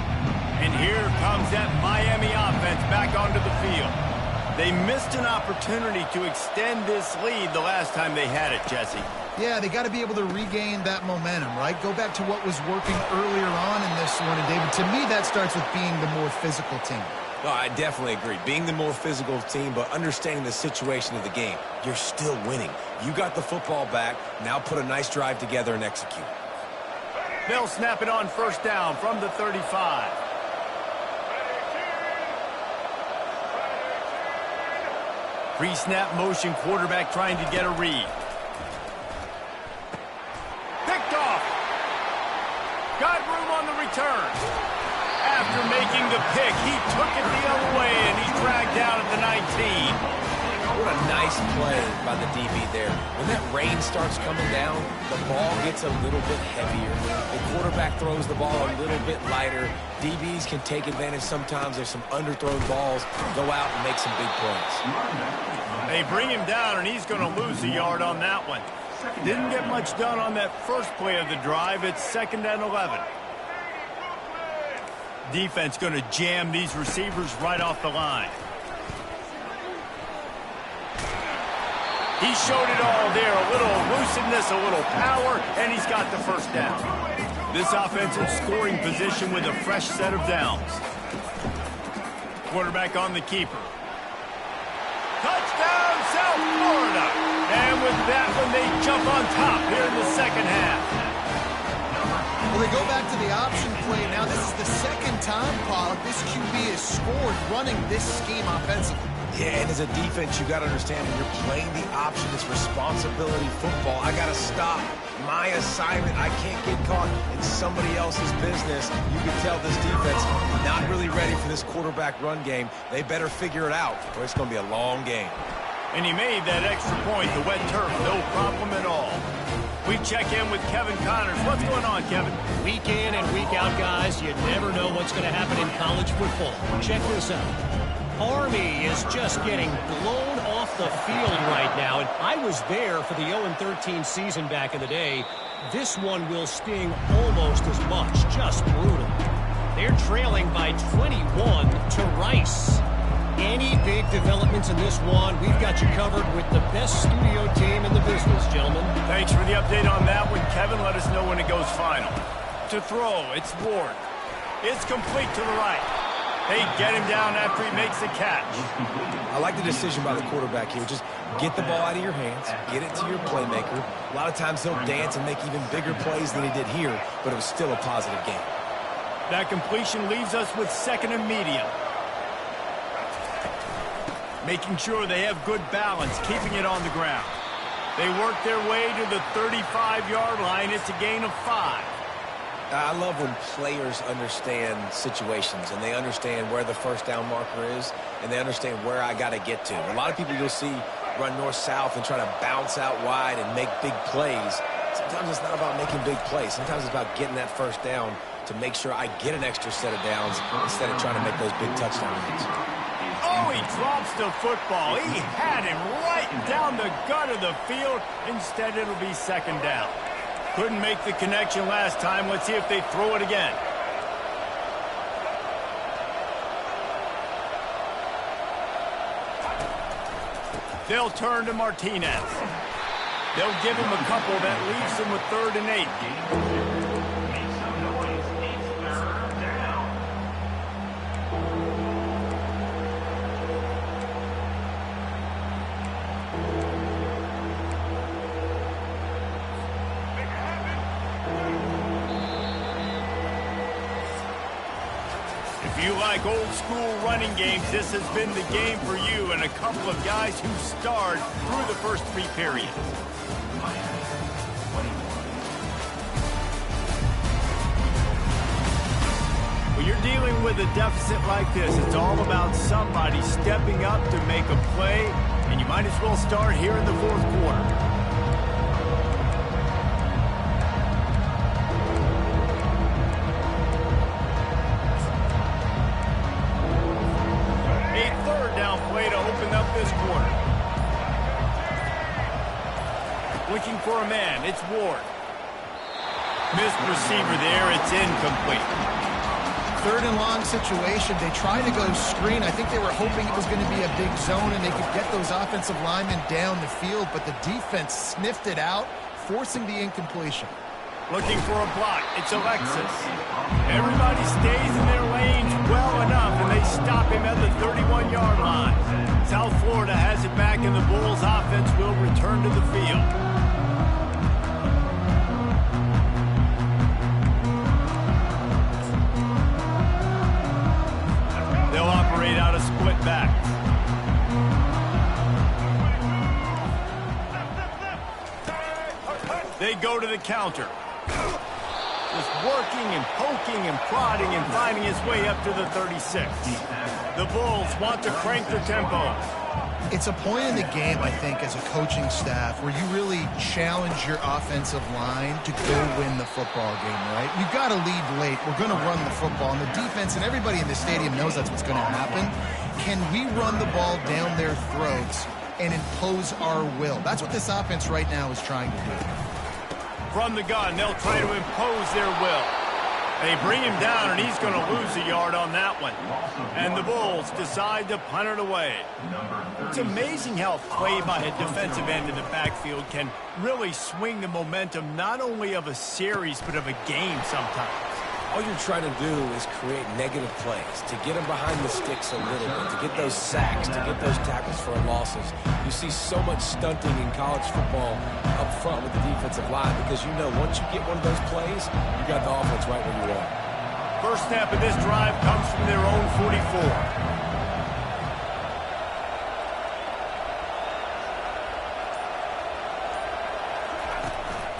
And here comes that Miami offense back onto the field. They missed an opportunity to extend this lead the last time they had it, Jesse. Yeah, they got to be able to regain that momentum, right? Go back to what was working earlier on in this one. And, David, to me, that starts with being the more physical team. No, I definitely agree. Being the more physical team, but understanding the situation of the game. You're still winning. You got the football back. Now put a nice drive together and execute. They'll snap it on first down from the 35. Pre-snap motion, quarterback trying to get a read. Picked off. Got room on the return. After making the pick, he took it the other way, and he's dragged down at the 19. What a nice play by the DB there. When that rain starts coming down, the ball gets a little bit heavier. The quarterback throws the ball a little bit lighter. DBs can take advantage sometimes. There's some underthrown balls. Go out and make some big plays. They bring him down, and he's going to lose a yard on that one. Didn't get much done on that first play of the drive. It's 2nd and 11. Defense going to jam these receivers right off the line. He showed it all there. A little elusiveness, a little power, and he's got the first down. This offensive scoring position with a fresh set of downs. Quarterback on the keeper. Touchdown, South Florida. And with that one, they jump on top here in the second half. Well, they go back to the option play. Now this is the second time, Pollock, this QB has scored running this scheme offensively. Yeah, and as a defense, you got to understand when you're playing the option, it's responsibility football. I got to stop my assignment. I can't get caught in somebody else's business. You can tell this defense not really ready for this quarterback run game. They better figure it out, or it's going to be a long game. And he made that extra point, the wet turf, no problem at all. We check in with Kevin Connors. What's going on, Kevin? Week in and week out, guys, you never know what's going to happen in college football. Check this out. Army is just getting blown off the field right now, and I was there for the 0-13 season back in the day. This one will sting almost as much, just brutal. They're trailing by 21 to Rice. Any big developments in this one, we've got you covered with the best studio team in the business, gentlemen. Thanks for the update on that one, Kevin. Let us know when it goes final. To throw, it's Ward. It's complete to the right. They get him down after he makes the catch. I like the decision by the quarterback here. Just get the ball out of your hands, get it to your playmaker. A lot of times he'll dance and make even bigger plays than he did here, but it was still a positive game. That completion leaves us with 2nd and medium. Making sure they have good balance, keeping it on the ground. They work their way to the 35-yard line. It's a gain of 5. I love when players understand situations and they understand where the first down marker is and they understand where I got to get to. A lot of people you'll see run north-south and try to bounce out wide and make big plays. Sometimes it's not about making big plays. Sometimes it's about getting that first down to make sure I get an extra set of downs instead of trying to make those big touchdown runs. Oh, he drops the football. He had him right down the gut of the field. Instead, it'll be second down. Couldn't make the connection last time. Let's see if they throw it again. They'll turn to Martinez. They'll give him a couple that leaves him with 3rd and 8. If you like old school running games, this has been the game for you and a couple of guys who starred through the first 3 periods. When you're dealing with a deficit like this, it's all about somebody stepping up to make a play, and you might as well start here in the 4th quarter. This quarter. Looking for a man. It's Ward. Missed receiver there. It's incomplete. 3rd and long situation. They tried to go screen. I think they were hoping it was going to be a big zone and they could get those offensive linemen down the field, but the defense sniffed it out, forcing the incompletion. Looking for a block. It's Alexis. Everybody stays in their lanes well enough, and they stop him at the 31-yard line. South Florida has it back, and the Bulls offense will return to the field. They'll operate out a split back. They go to the counter. Just working and poking and prodding and finding his way up to the 36. The Bulls want to crank the tempo. It's a point in the game, I think, as a coaching staff where you really challenge your offensive line to go win the football game, right? You've got to lead late. We're going to run the football. And the defense and everybody in the stadium knows that's what's going to happen. Can we run the ball down their throats and impose our will? That's what this offense right now is trying to do. From the gun, they'll try to impose their will. They bring him down, and he's going to lose a yard on that one. And the Bulls decide to punt it away. It's amazing how play by a defensive end in the backfield can really swing the momentum not only of a series, but of a game sometimes. All you're trying to do is create negative plays, to get them behind the sticks a little bit, to get those sacks, to get those tackles for losses. You see so much stunting in college football up front with the defensive line because you know once you get one of those plays, you got the offense right where you want. First snap of this drive comes from their own 44.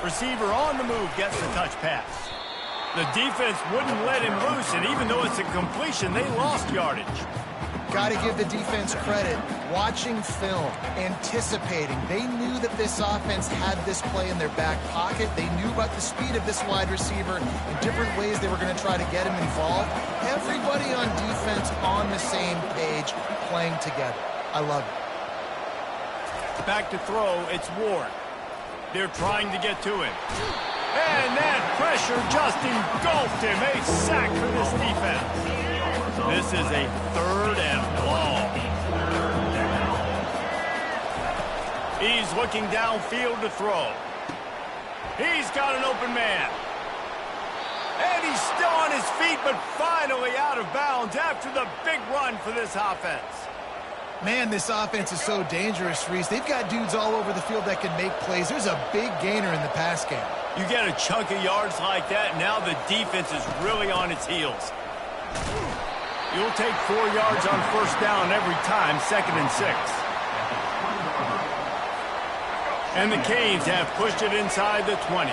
Receiver on the move gets the touch pass. The defense wouldn't let him loose, and even though it's a completion, they lost yardage. Got to give the defense credit. Watching film, anticipating. They knew that this offense had this play in their back pocket. They knew about the speed of this wide receiver and different ways they were going to try to get him involved. Everybody on defense on the same page, playing together. I love it. Back to throw, it's Ward. They're trying to get to him. And that pressure just engulfed him. A sack for this defense. This is a 3rd and long. He's looking downfield to throw. He's got an open man. And he's still on his feet, but finally out of bounds after the big run for this offense. Man, this offense is so dangerous, Reese. They've got dudes all over the field that can make plays. There's a big gainer in the pass game. You get a chunk of yards like that, now the defense is really on its heels. You'll take 4 yards on first down every time, 2nd and 6. And the Canes have pushed it inside the 20.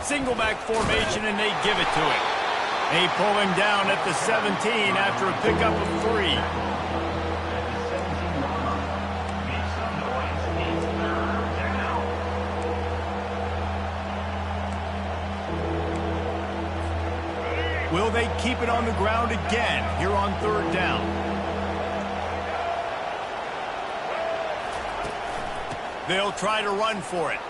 Single back formation, and they give it to him. They pull him down at the 17 after a pickup of 3. Will they keep it on the ground again here on third down? They'll try to run for it.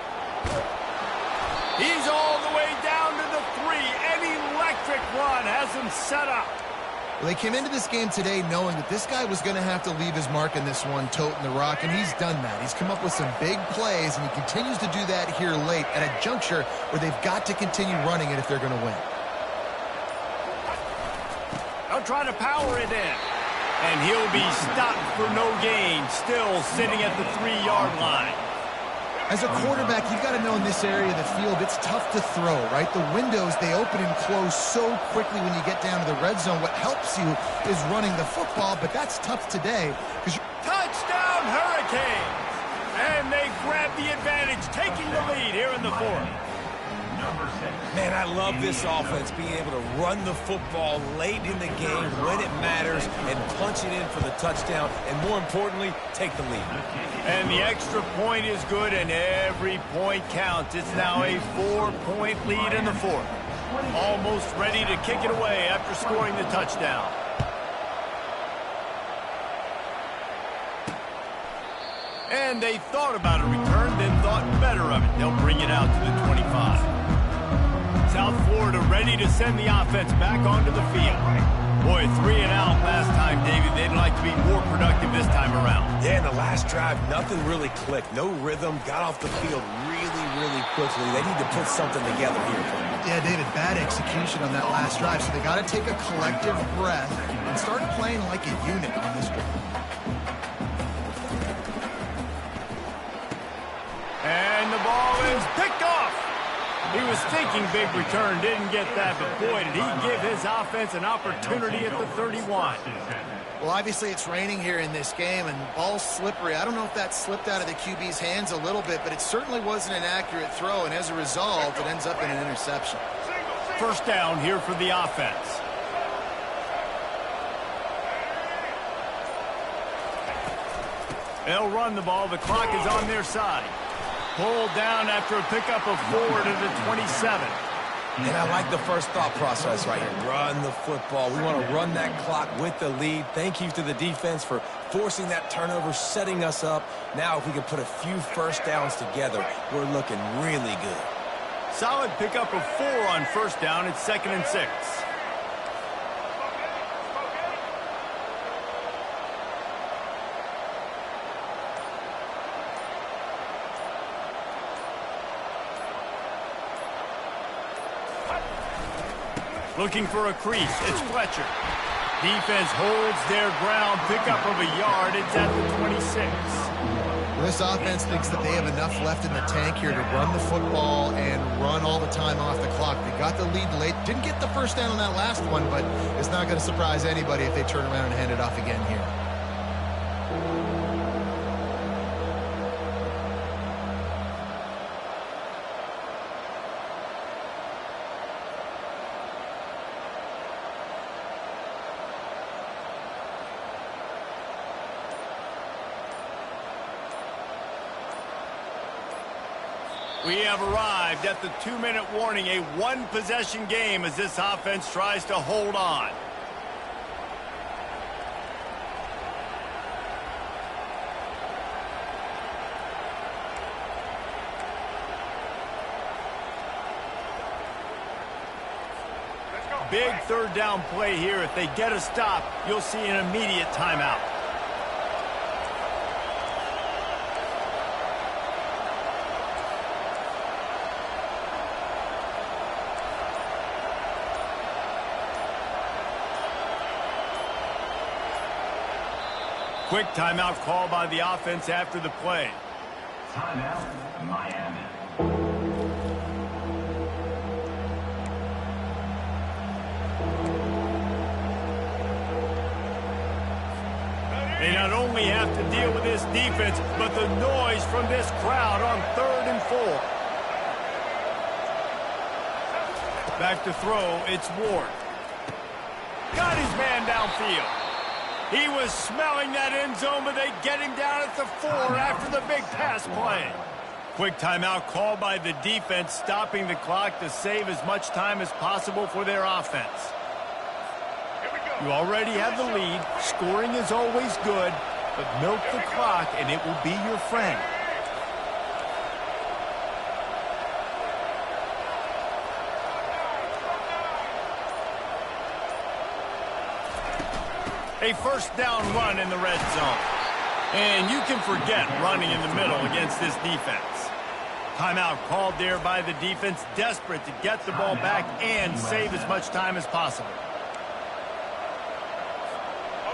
He's all the way down to the 3. An electric run has him set up. Well, they came into this game today knowing that this guy was going to have to leave his mark in this one, toting the rock, and he's done that. He's come up with some big plays, and he continues to do that here late at a juncture where they've got to continue running it if they're going to win. They'll try to power it in. And he'll be stopped for no gain, still sitting at the 3-yard line. As a quarterback, you've got to know in this area of the field, it's tough to throw, right? The windows, they open and close so quickly when you get down to the red zone. What helps you is running the football, but that's tough today. Touchdown, Hurricanes! And they grab the advantage, taking the lead here in the 4th. Man, I love this offense, being able to run the football late in the game when it matters and punch it in for the touchdown, and more importantly, take the lead. And the extra point is good, and every point counts. It's now a 4-point lead in the 4th. Almost ready to kick it away after scoring the touchdown. And they thought about a return, then thought better of it. They'll bring it out to the 25. South Florida ready to send the offense back onto the field. Boy, 3 and out last time, David. They'd like to be more productive this time around. Yeah, in the last drive, nothing really clicked. No rhythm, got off the field really quickly. They need to put something together here. Yeah, David, bad execution on that last drive, so they got to take a collective breath and start playing like a unit on this drive. And the ball is picked off. He was thinking big return, didn't get that, but boy, did he give his offense an opportunity at the 31. Well, obviously it's raining here in this game, and ball's slippery. I don't know if that slipped out of the QB's hands a little bit, but it certainly wasn't an accurate throw, and as a result, it ends up in an interception. First down here for the offense. They'll run the ball. The clock is on their side. Pulled down after a pickup of 4 to the 27. And I like the first thought process right here. Run the football. We want to run that clock with the lead. Thank you to the defense for forcing that turnover, setting us up. Now if we can put a few first downs together, we're looking really good. Solid pickup of 4 on first down. It's 2nd and 6. Looking for a crease. It's Fletcher. Defense holds their ground. Pickup of a yard. It's at the 26. This offense thinks that they have enough left in the tank here to run the football and run all the time off the clock. They got the lead late. Didn't get the first down on that last one, but it's not going to surprise anybody if they turn around and hand it off again here. We have arrived at the 2-minute warning, a one-possession game as this offense tries to hold on. Big third down play here. If they get a stop, you'll see an immediate timeout. Quick timeout call by the offense after the play. Timeout, Miami. They not only have to deal with this defense, but the noise from this crowd on 3rd and 4. Back to throw, it's Ward. Got his man downfield. He was smelling that end zone, but they get him down at the 4 after the big pass play. Quick timeout called by the defense, stopping the clock to save as much time as possible for their offense. You already have the lead. Scoring is always good, but milk the clock and it will be your friend. A first down run in the red zone. And you can forget running in the middle against this defense. Timeout called there by the defense, desperate to get the ball back and save as much time as possible.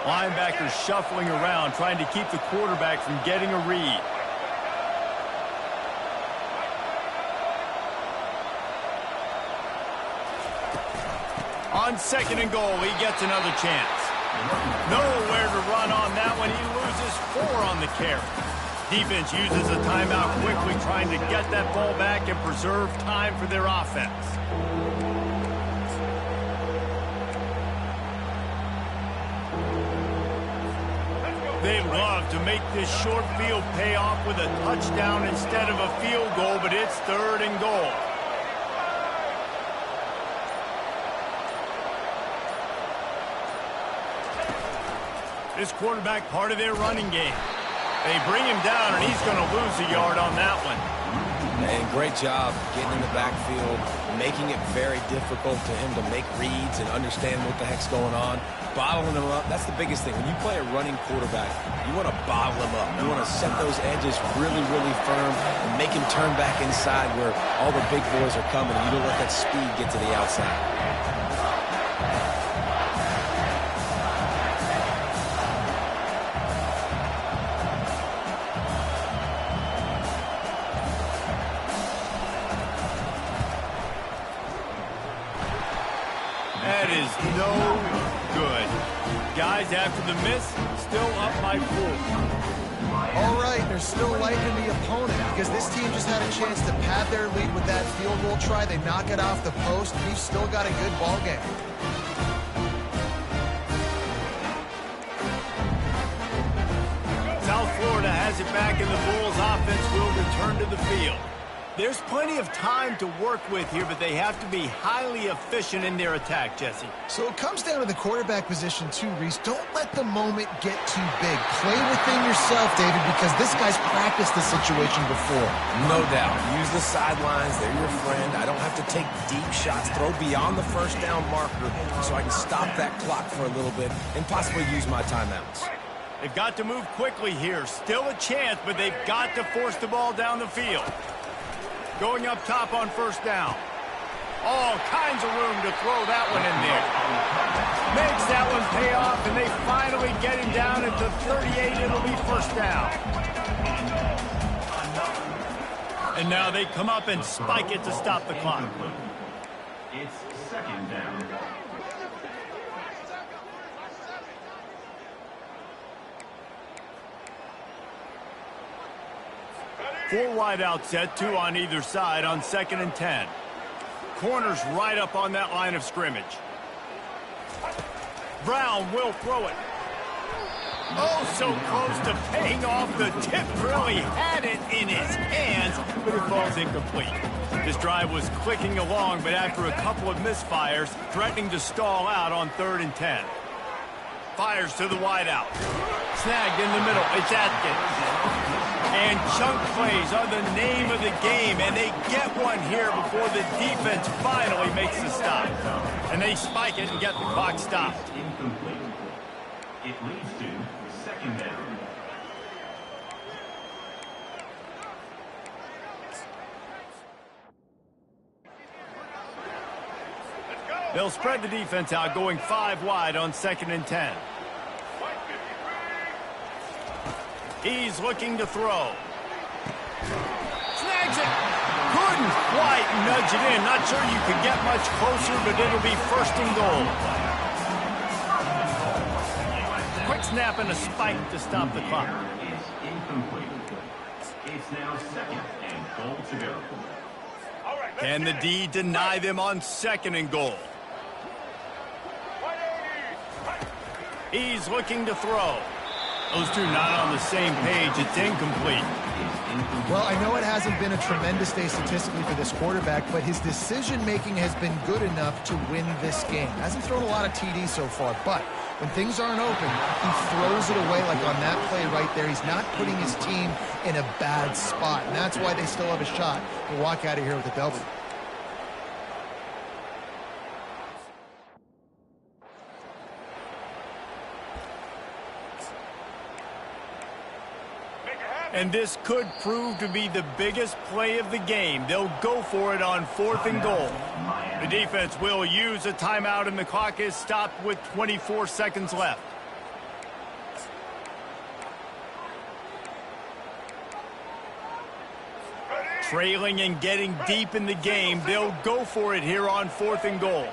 Linebackers shuffling around, trying to keep the quarterback from getting a read. On second and goal, he gets another chance. Nowhere to run on that one. He loses 4 on the carry. Defense uses a timeout quickly, trying to get that ball back and preserve time for their offense. They love to make this short field pay off with a touchdown instead of a field goal, but it's third and goal. This quarterback part of their running game. They bring him down, and he's going to lose a yard on that one. And great job getting in the backfield, making it very difficult to him to make reads and understand what the heck's going on. Bottling him up, that's the biggest thing. When you play a running quarterback, you want to bottle him up. You want to set those edges really, really firm and make him turn back inside where all the big boys are coming, and you don't let that speed get to the outside. That is no good. Guys, after the miss, still up by 4. All right, they're still liking the opponent because this team just had a chance to pad their lead with that field goal try. They knock it off the post. We've still got a good ball game. South Florida has it back, and the Bulls offense will return to the field. There's plenty of time to work with here, but they have to be highly efficient in their attack, Jesse. So it comes down to the quarterback position too, Reese. Don't let the moment get too big. Play within yourself, David, because this guy's practiced this situation before. No doubt. Use the sidelines. They're your friend. I don't have to take deep shots, throw beyond the first down marker so I can stop that clock for a little bit and possibly use my timeouts. They've got to move quickly here. Still a chance, but they've got to force the ball down the field. Going up top on first down. All kinds of room to throw that one in there. Makes that one pay off, and they finally get him down at the 38. It'll be first down. And now they come up and spike it to stop the clock. It's second down. Four wide out set, 2 on either side on second and 10. Corners right up on that line of scrimmage. Brown will throw it. Oh, so close to paying off. The tip really had it in his hands, but it falls incomplete. This drive was clicking along, but after a couple of misfires, threatening to stall out on third and 10. Fires to the wide out. Snagged in the middle. It's Atkins. And chunk plays are the name of the game, and they get one here before the defense finally makes the stop. And they spike it and get the clock stopped. Incomplete. It leads to second down. They'll spread the defense out, going 5 wide on second and 10. He's looking to throw. Snags it. Couldn't quite nudge it in. Not sure you could get much closer, but it'll be first and goal. Quick snap and a spike to stop the clock. Is incomplete. It's now second and goal to go. Can the D deny them on second and goal? He's looking to throw. Those two not on the same page. It's incomplete. Well, I know it hasn't been a tremendous day statistically for this quarterback, but his decision-making has been good enough to win this game. Hasn't thrown a lot of TDs so far, but when things aren't open, he throws it away like on that play right there. He's not putting his team in a bad spot, and that's why they still have a shot to walk out of here with a W. And this could prove to be the biggest play of the game. They'll go for it on 4th and goal. The defense will use a timeout, and the clock is stopped with 24 seconds left. Trailing and getting deep in the game, they'll go for it here on 4th and goal.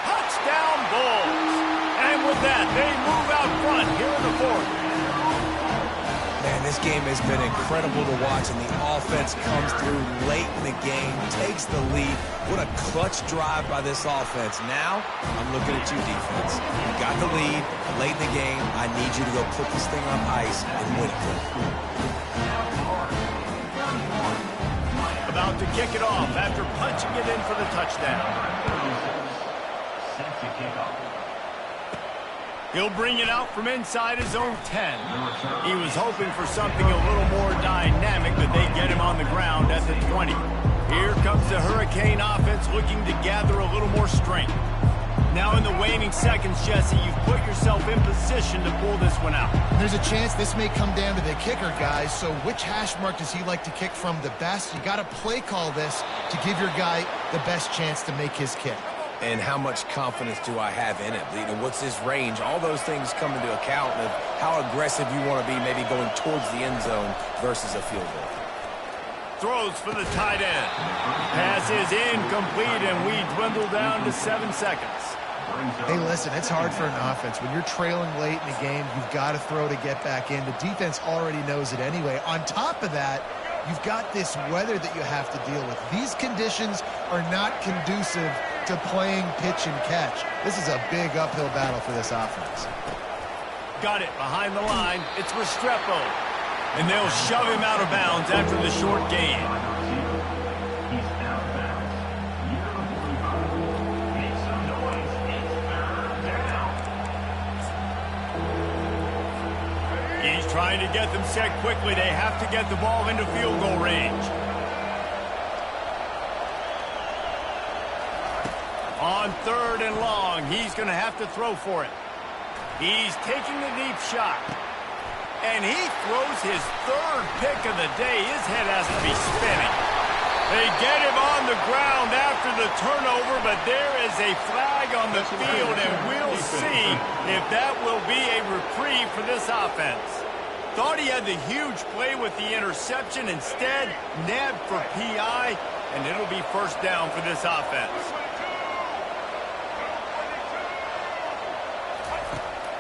Touchdown Bulls. And with that, they move out front here in the 4th. Man, this game has been incredible to watch, and the offense comes through late in the game, takes the lead. What a clutch drive by this offense. Now, I'm looking at you, defense. You got the lead late in the game. I need you to go put this thing on ice and win it. About to kick it off after punching it in for the touchdown. Set to kick off. He'll bring it out from inside his own 10. He was hoping for something a little more dynamic, but they get him on the ground at the 20. Here comes the Hurricane offense looking to gather a little more strength. Now in the waning seconds, Jesse, you've put yourself in position to pull this one out. There's a chance this may come down to the kicker, guys, so which hash mark does he like to kick from the best? You got to play call this to give your guy the best chance to make his kick. And how much confidence do I have in it? You know, what's his range? All those things come into account of how aggressive you want to be maybe going towards the end zone versus a field goal. Throws for the tight end. Pass is incomplete, and we dwindle down to 7 seconds. Hey, listen, it's hard for an offense. When you're trailing late in the game, you've got to throw to get back in. The defense already knows it anyway. On top of that, you've got this weather that you have to deal with. These conditions are not conducive to playing pitch and catch. This is a big uphill battle for this offense. Got it behind the line. It's Restrepo. And they'll shove him out of bounds after the short gain. He's out of bounds. Year of 45. Make some noise. It's 3rd down. He's trying to get them set quickly. They have to get the ball into field goal range. On 3rd and long, he's going to have to throw for it. He's taking the deep shot. And he throws his 3rd pick of the day. His head has to be spinning. They get him on the ground after the turnover, but there is a flag on the field, and we'll see if that will be a reprieve for this offense. Thought he had the huge play with the interception. Instead, nabbed for PI, and it'll be 1st down for this offense.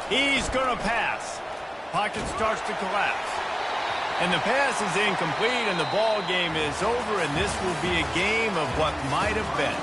He's going to pass. Pocket starts to collapse. And the pass is incomplete, and the ball game is over, and this will be a game of what might have been.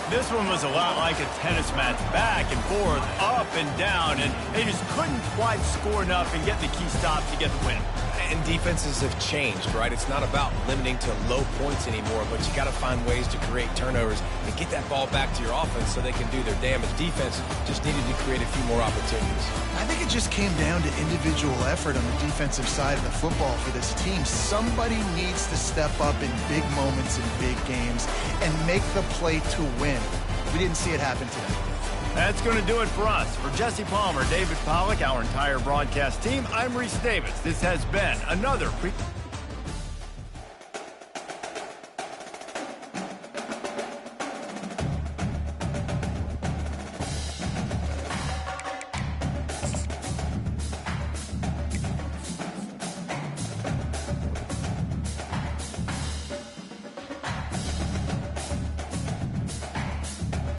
This one was a lot like a tennis match, back and forth, up and down, and they just couldn't quite score enough and get the key stop to get the win. And defenses have changed, right? It's not about limiting to low points anymore, but you got to find ways to create turnovers and get that ball back to your offense so they can do their damage. Defense just needed to create a few more opportunities. I think it just came down to individual effort on the defensive side of the football for this team. Somebody needs to step up in big moments in big games and make the play to win. We didn't see it happen today. That's going to do it for us. For Jesse Palmer, David Pollack, our entire broadcast team, I'm Reese Davis. This has been another